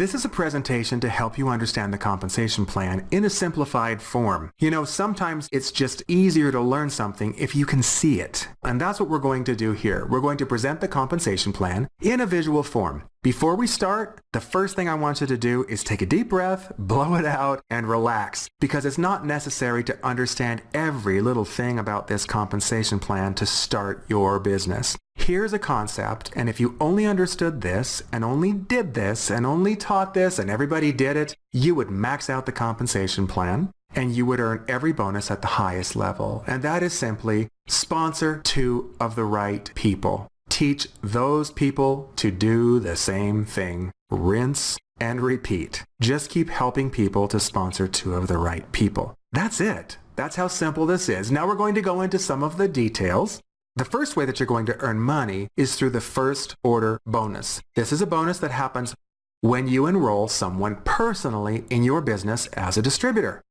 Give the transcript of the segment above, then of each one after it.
This is a presentation to help you understand the compensation plan in a simplified form. You know, sometimes it's just easier to learn something if you can see it. And that's what we're going to do here. We're going to present the compensation plan in a visual form. Before we start, the first thing I want you to do is take a deep breath, blow it out, and relax, because it's not necessary to understand every little thing about this compensation plan to start your business. Here's a concept, and if you only understood this, and only did this, and only taught this, and everybody did it, you would max out the compensation plan, and you would earn every bonus at the highest level. And that is simply sponsor two of the right people. Teach those people to do the same thing. Rinse and repeat. Just keep helping people to sponsor two of the right people. That's it. That's how simple this is. Now we're going to go into some of the details. The first way that you're going to earn money is through the first order bonus. This is a bonus that happens when you enroll someone personally in your business as a distributor.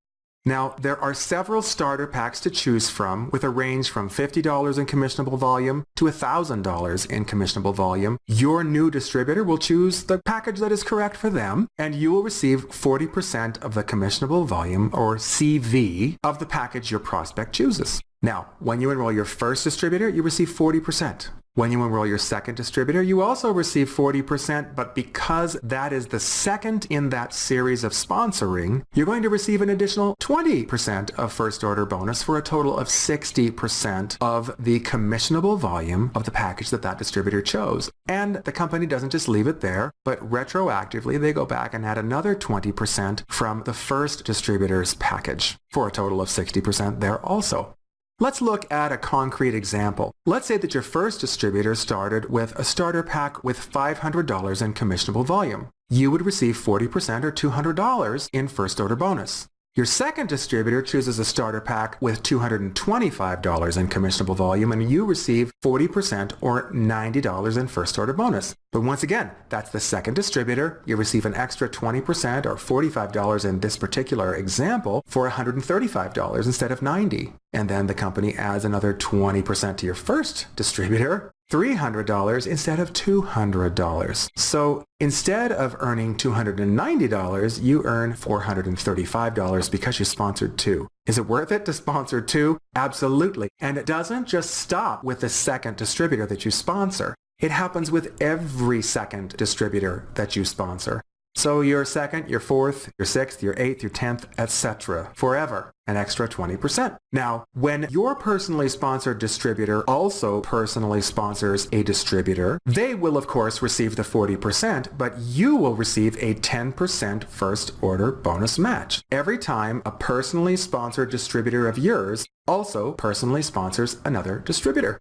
Now, there are several starter packs to choose from with a range from $50 in commissionable volume to $1,000 in commissionable volume. Your new distributor will choose the package that is correct for them, and you will receive 40% of the commissionable volume, or CV, of the package your prospect chooses. Now, when you enroll your first distributor, you receive 40%. When you enroll your second distributor, you also receive 40%, but because that is the second in that series of sponsoring, you're going to receive an additional 20% of first order bonus for a total of 60% of the commissionable volume of the package that distributor chose. And the company doesn't just leave it there, but retroactively they go back and add another 20% from the first distributor's package for a total of 60% there also. Let's look at a concrete example. Let's say that your first distributor started with a starter pack with $500 in commissionable volume. You would receive 40% or $200 in first order bonus. Your second distributor chooses a starter pack with $225 in commissionable volume, and you receive 40% or $90 in first order bonus. But once again, that's the second distributor. You receive an extra 20% or $45 in this particular example for $135 instead of $90. And then the company adds another 20% to your first distributor, $300 instead of $200. So instead of earning $290, you earn $435 because you sponsored two. Is it worth it to sponsor two? Absolutely. And it doesn't just stop with the second distributor that you sponsor. It happens with every second distributor that you sponsor. So your second, your fourth, your sixth, your eighth, your 10th, etc. forever, an extra 20%. Now, when your personally sponsored distributor also personally sponsors a distributor, they will of course receive the 40%, but you will receive a 10% first order bonus match every time a personally sponsored distributor of yours also personally sponsors another distributor.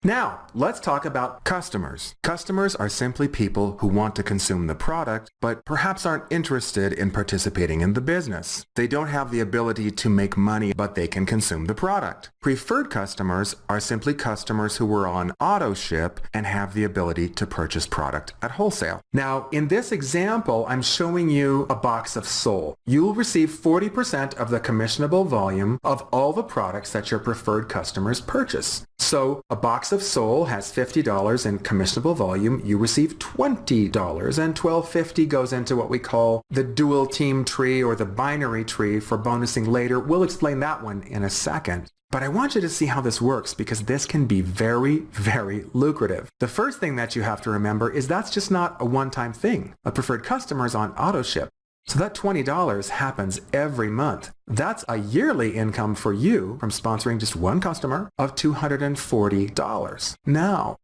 Now, let's talk about customers. Customers are simply people who want to consume the product, but perhaps aren't interested in participating in the business. They don't have the ability to make money, but they can consume the product. Preferred customers are simply customers who were on auto ship and have the ability to purchase product at wholesale. Now, in this example, I'm showing you a box of Sol. You'll receive 40% of the commissionable volume of all the products that your preferred customers purchase. So a box of Sol has $50 in commissionable volume. You receive $20, and $12.50 goes into what we call the dual team tree or the binary tree for bonusing later. We'll explain that one in a second. But I want you to see how this works because this can be very, very lucrative. The first thing that you have to remember is that's just not a one-time thing. A preferred customer is on auto ship. So that $20 happens every month. That's a yearly income for you from sponsoring just one customer of $240. Now,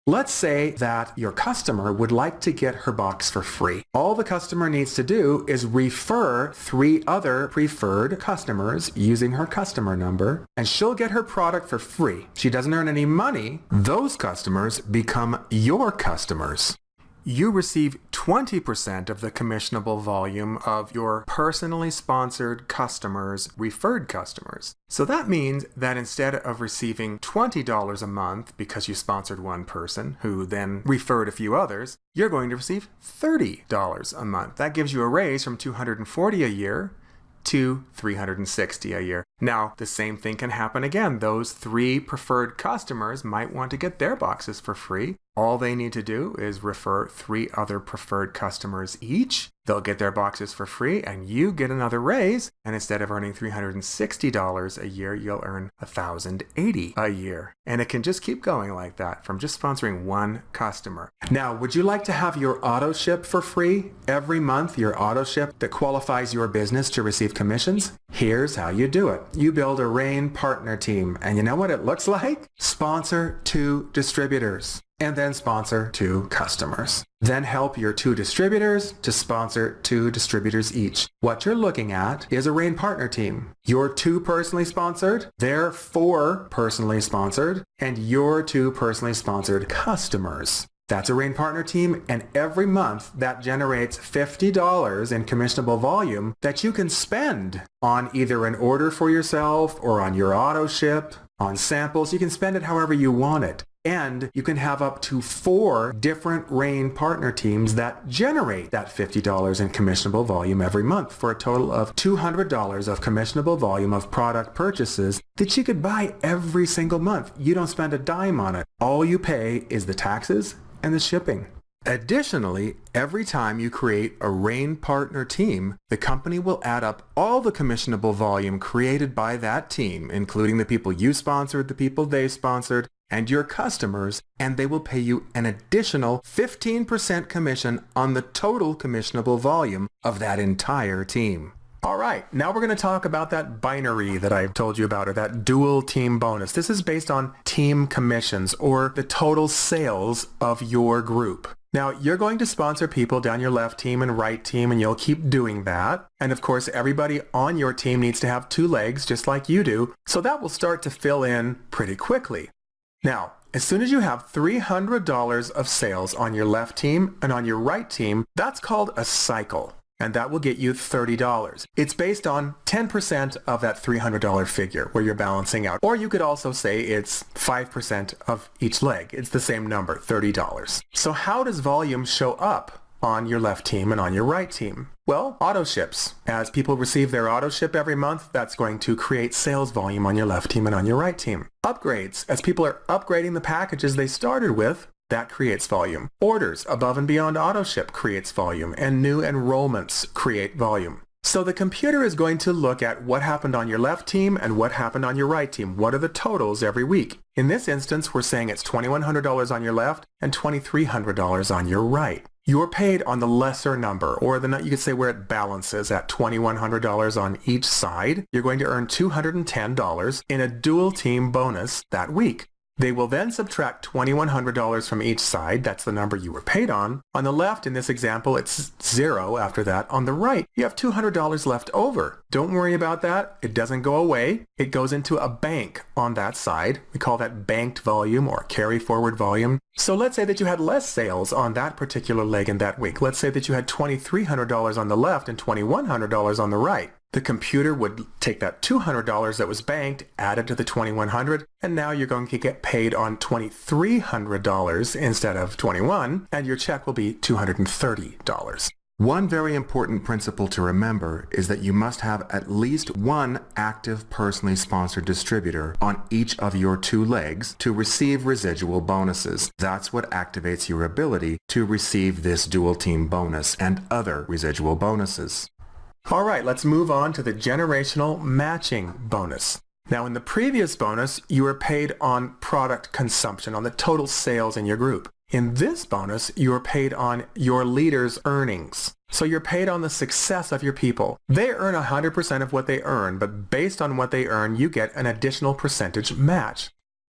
let's say that your customer would like to get her box for free. All the customer needs to do is refer 3 other preferred customers using her customer number, and she'll get her product for free. She doesn't earn any money. Those customers become your customers. You receive 20% of the commissionable volume of your personally sponsored customers' referred customers. So that means that instead of receiving $20 a month because you sponsored one person who then referred a few others, you're going to receive $30 a month. That gives you a raise from $240 a year to $360 a year. Now, the same thing can happen again. Those 3 preferred customers might want to get their boxes for free. All they need to do is refer 3 other preferred customers each. They'll get their boxes for free and you get another raise. And instead of earning $360 a year, you'll earn $1,080 a year. And it can just keep going like that from just sponsoring one customer. Now, would you like to have your auto ship for free every month? Your auto ship that qualifies your business to receive commissions? Here's how you do it. You build a RAIN partner team. And you know what it looks like? Sponsor 2 distributors. And then sponsor 2 customers. Then help your 2 distributors to sponsor 2 distributors each. What you're looking at is a RAIN partner team. You're 2 personally sponsored, they're 4 personally sponsored, and you're 2 personally sponsored customers. That's a RAIN partner team, and every month that generates $50 in commissionable volume that you can spend on either an order for yourself or on your auto ship, on samples. You can spend it however you want it. And you can have up to 4 different RAIN partner teams that generate that $50 in commissionable volume every month for a total of $200 of commissionable volume of product purchases that you could buy every single month. You don't spend a dime on it. All you pay is the taxes and the shipping. Additionally, every time you create a RAIN partner team, the company will add up all the commissionable volume created by that team, including the people you sponsored, the people they sponsored, and your customers, and they will pay you an additional 15% commission on the total commissionable volume of that entire team. All right, now we're going to talk about that binary that I told you about, or that dual team bonus. This is based on team commissions, or the total sales of your group. Now, you're going to sponsor people down your left team and right team, and you'll keep doing that. And of course, everybody on your team needs to have 2 legs, just like you do, so that will start to fill in pretty quickly. Now, as soon as you have $300 of sales on your left team and on your right team, that's called a cycle, and that will get you $30. It's based on 10% of that $300 figure where you're balancing out. Or you could also say it's 5% of each leg. It's the same number, $30. So how does volume show up on your left team and on your right team? Well, auto ships. As people receive their auto ship every month, that's going to create sales volume on your left team and on your right team. Upgrades. As people are upgrading the packages they started with, that creates volume. Orders above and beyond auto ship creates volume, and new enrollments create volume. So the computer is going to look at what happened on your left team and what happened on your right team. What are the totals every week? In this instance, we're saying it's $2,100 on your left and $2,300 on your right. You're paid on the lesser number, or you could say where it balances at $2,100 on each side. You're going to earn $210 in a dual team bonus that week. They will then subtract $2,100 from each side. That's the number you were paid on. On the left, in this example, it's 0 after that. On the right, you have $200 left over. Don't worry about that. It doesn't go away. It goes into a bank on that side. We call that banked volume or carry forward volume. So let's say that you had less sales on that particular leg in that week. Let's say that you had $2,300 on the left and $2,100 on the right. The computer would take that $200 that was banked, add it to the $2,100, and now you're going to get paid on $2,300 instead of $2,100, and your check will be $230. One very important principle to remember is that you must have at least one active personally sponsored distributor on each of your 2 legs to receive residual bonuses. That's what activates your ability to receive this dual team bonus and other residual bonuses. All right, let's move on to the generational matching bonus. Now, in the previous bonus, you were paid on product consumption, on the total sales in your group. In this bonus, you are paid on your leader's earnings. So you're paid on the success of your people. They earn 100% of what they earn, but based on what they earn, you get an additional percentage match.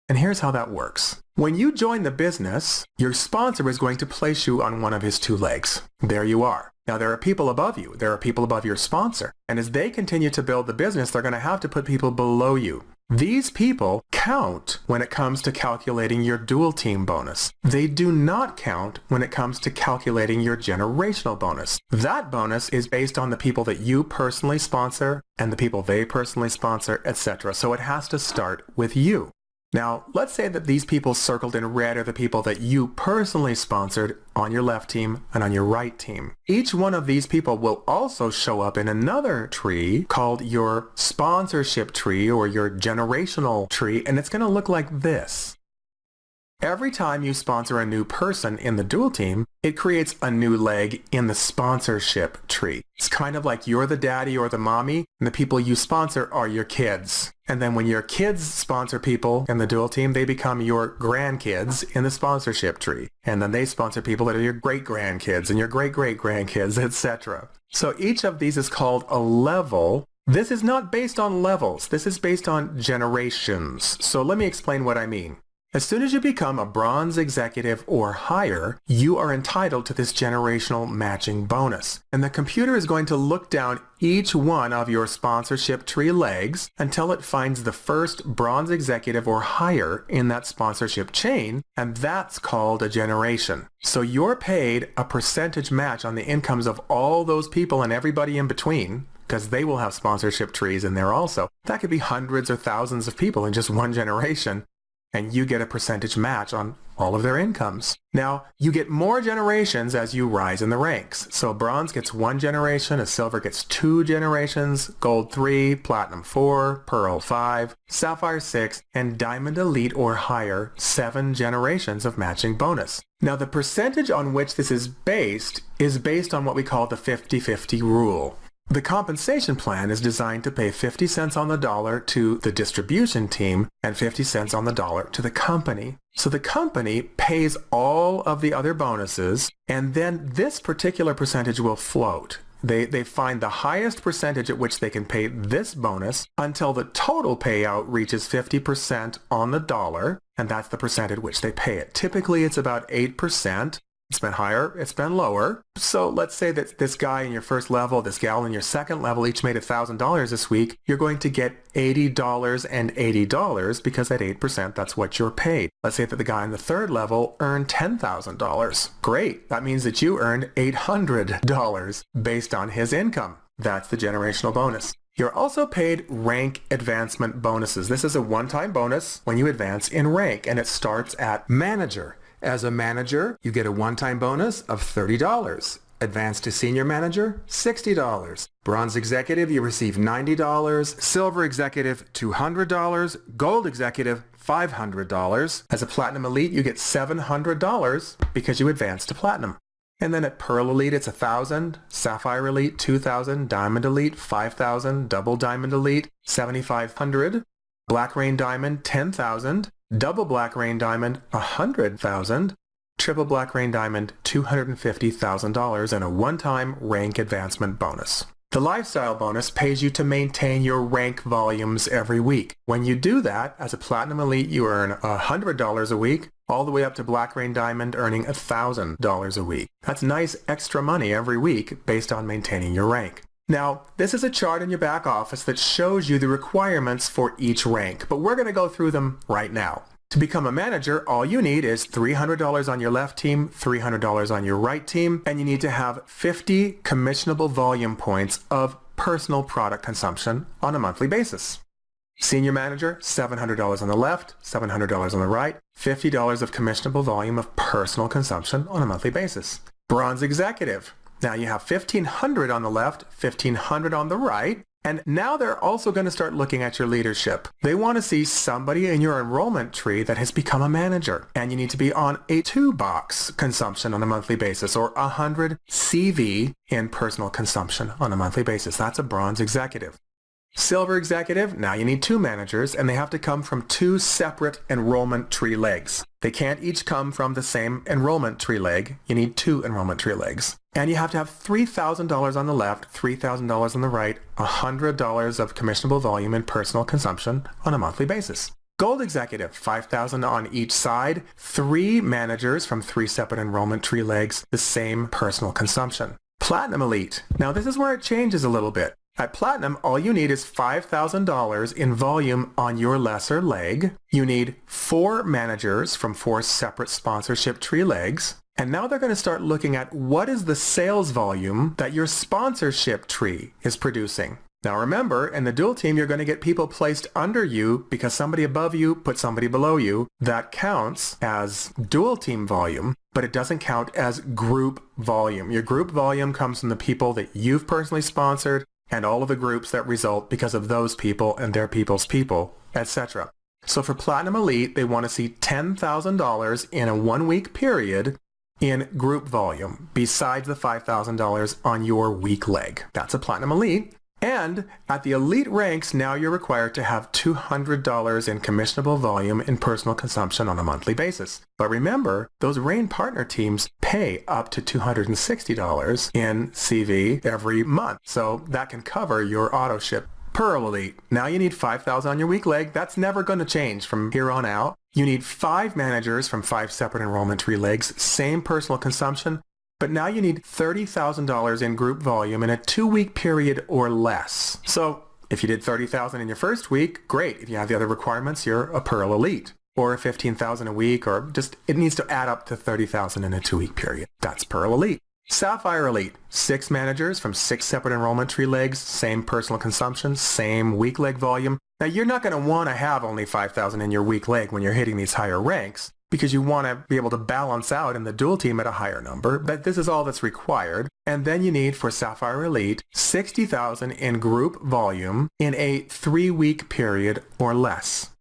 And here's how that works. When you join the business, your sponsor is going to place you on one of his 2 legs. There you are. Now, there are people above you. There are people above your sponsor. And as they continue to build the business, they're going to have to put people below you. These people count when it comes to calculating your dual team bonus. They do not count when it comes to calculating your generational bonus. That bonus is based on the people that you personally sponsor and the people they personally sponsor, etc. So it has to start with you. Now, let's say that these people circled in red are the people that you personally sponsored on your left team and on your right team. Each one of these people will also show up in another tree called your sponsorship tree or your generational tree, and it's going to look like this. Every time you sponsor a new person in the dual team, it creates a new leg in the sponsorship tree. It's kind of like you're the daddy or the mommy, and the people you sponsor are your kids. And then when your kids sponsor people in the dual team, they become your grandkids in the sponsorship tree. And then they sponsor people that are your great-grandkids and your great-great-grandkids, etc. So each of these is called a level. This is not based on levels. This is based on generations. So let me explain what I mean. As soon as you become a bronze executive or higher, you are entitled to this generational matching bonus. And the computer is going to look down each one of your sponsorship tree legs until it finds the first bronze executive or higher in that sponsorship chain, and that's called a generation. So you're paid a percentage match on the incomes of all those people and everybody in between, because they will have sponsorship trees in there also. That could be hundreds or thousands of people in just one generation, and you get a percentage match on all of their incomes. Now, you get more generations as you rise in the ranks. So bronze gets 1 generation, a silver gets 2 generations, gold 3, platinum 4, pearl 5, sapphire 6, and diamond elite or higher 7 generations of matching bonus. Now, the percentage on which this is based on what we call the 50-50 rule. The compensation plan is designed to pay 50 cents on the dollar to the distribution team and 50 cents on the dollar to the company. So the company pays all of the other bonuses, and then this particular percentage will float. They find the highest percentage at which they can pay this bonus until the total payout reaches 50% on the dollar, and that's the percent at which they pay it. Typically, it's about 8%. It's been higher, it's been lower. So let's say that this guy in your first level, this gal in your second level each made $1,000 this week. You're going to get $80 and $80 because at 8%, that's what you're paid. Let's say that the guy in the third level earned $10,000. Great. That means that you earned $800 based on his income. That's the generational bonus. You're also paid rank advancement bonuses. This is a one-time bonus when you advance in rank, and it starts at manager. As a manager, you get a one-time bonus of $30. Advanced to senior manager, $60. Bronze executive, you receive $90. Silver executive, $200. Gold executive, $500. As a platinum elite, you get $700 because you advanced to platinum. And then at pearl elite, it's $1,000. Sapphire elite, $2,000. Diamond elite, $5,000. Double diamond elite, $7,500. Black rain diamond, $10,000. Double black rain diamond, $100,000. Triple black rain diamond, $250,000, and a one-time rank advancement bonus. The lifestyle bonus pays you to maintain your rank volumes every week. When you do that, as a platinum elite, you earn $100 a week, all the way up to black rain diamond earning $1,000 a week. That's nice extra money every week based on maintaining your rank. Now, this is a chart in your back office that shows you the requirements for each rank, but we're going to go through them right now. To become a manager, all you need is $300 on your left team, $300 on your right team, and you need to have 50 commissionable volume points of personal product consumption on a monthly basis. Senior manager, $700 on the left, $700 on the right, $50 of commissionable volume of personal consumption on a monthly basis. Bronze executive. Now you have $1,500 on the left, $1,500 on the right, and now they're also going to start looking at your leadership. They want to see somebody in your enrollment tree that has become a manager, and you need to be on a 2-box consumption on a monthly basis, or 100 CV in personal consumption on a monthly basis. That's a bronze executive. Silver executive, now you need 2 managers, and they have to come from 2 separate enrollment tree legs. They can't each come from the same enrollment tree leg. You need 2 enrollment tree legs. And you have to have $3,000 on the left, $3,000 on the right, $100 of commissionable volume in personal consumption on a monthly basis. Gold executive, $5,000 on each side, 3 managers from 3 separate enrollment tree legs, the same personal consumption. Platinum elite, now this is where it changes a little bit. At Platinum, all you need is $5,000 in volume on your lesser leg. You need 4 managers from 4 separate sponsorship tree legs. And now they're going to start looking at what is the sales volume that your sponsorship tree is producing. Now remember, in the dual team, you're going to get people placed under you because somebody above you put somebody below you. That counts as dual team volume, but it doesn't count as group volume. Your group volume comes from the people that you've personally sponsored and all of the groups that result because of those people and their people's people, etc. So for Platinum Elite, they want to see $10,000 in a 1-week period in group volume, besides the $5,000 on your weak leg. That's a Platinum Elite. And at the Elite ranks, now you're required to have $200 in commissionable volume in personal consumption on a monthly basis. But remember, those Rain partner teams pay up to $260 in CV every month. So that can cover your auto ship. Pearl Elite. Now you need $5,000 on your weak leg. That's never going to change from here on out. You need 5 managers from 5 separate enrollment tree legs, same personal consumption, but now you need $30,000 in group volume in a 2-week period or less. So if you did $30,000 in your first week, great. If you have the other requirements, you're a Pearl Elite. Or $15,000 a week, or just, it needs to add up to $30,000 in a 2-week period. That's Pearl Elite. Sapphire Elite, 6 managers from 6 separate enrollment tree legs, same personal consumption, same weak leg volume. Now you're not going to want to have only $5,000 in your weak leg when you're hitting these higher ranks, because you want to be able to balance out in the dual team at a higher number, but this is all that's required. And then you need, for Sapphire Elite, $60,000 in group volume in a 3-week period or less.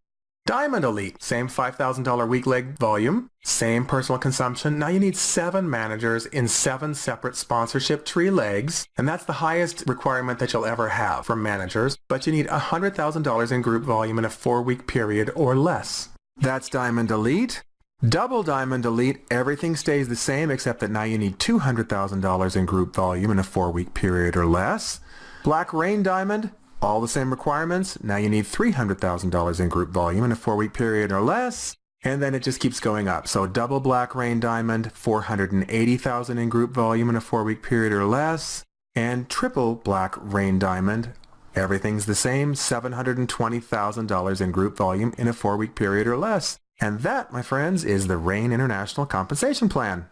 Diamond Elite, same $5,000 weak leg volume, same personal consumption. Now you need 7 managers in 7 separate sponsorship tree legs, and that's the highest requirement that you'll ever have from managers, but you need $100,000 in group volume in a 4-week period or less. That's Diamond Elite. Double Diamond Elite, everything stays the same except that now you need $200,000 in group volume in a 4-week period or less. Black Rain Diamond, all the same requirements. Now you need $300,000 in group volume in a 4-week period or less. And then it just keeps going up. So double Black Rain Diamond, $480,000 in group volume in a 4-week period or less. And triple Black Rain Diamond, everything's the same, $720,000 in group volume in a 4-week period or less. And that, my friends, is the Rain International Compensation Plan.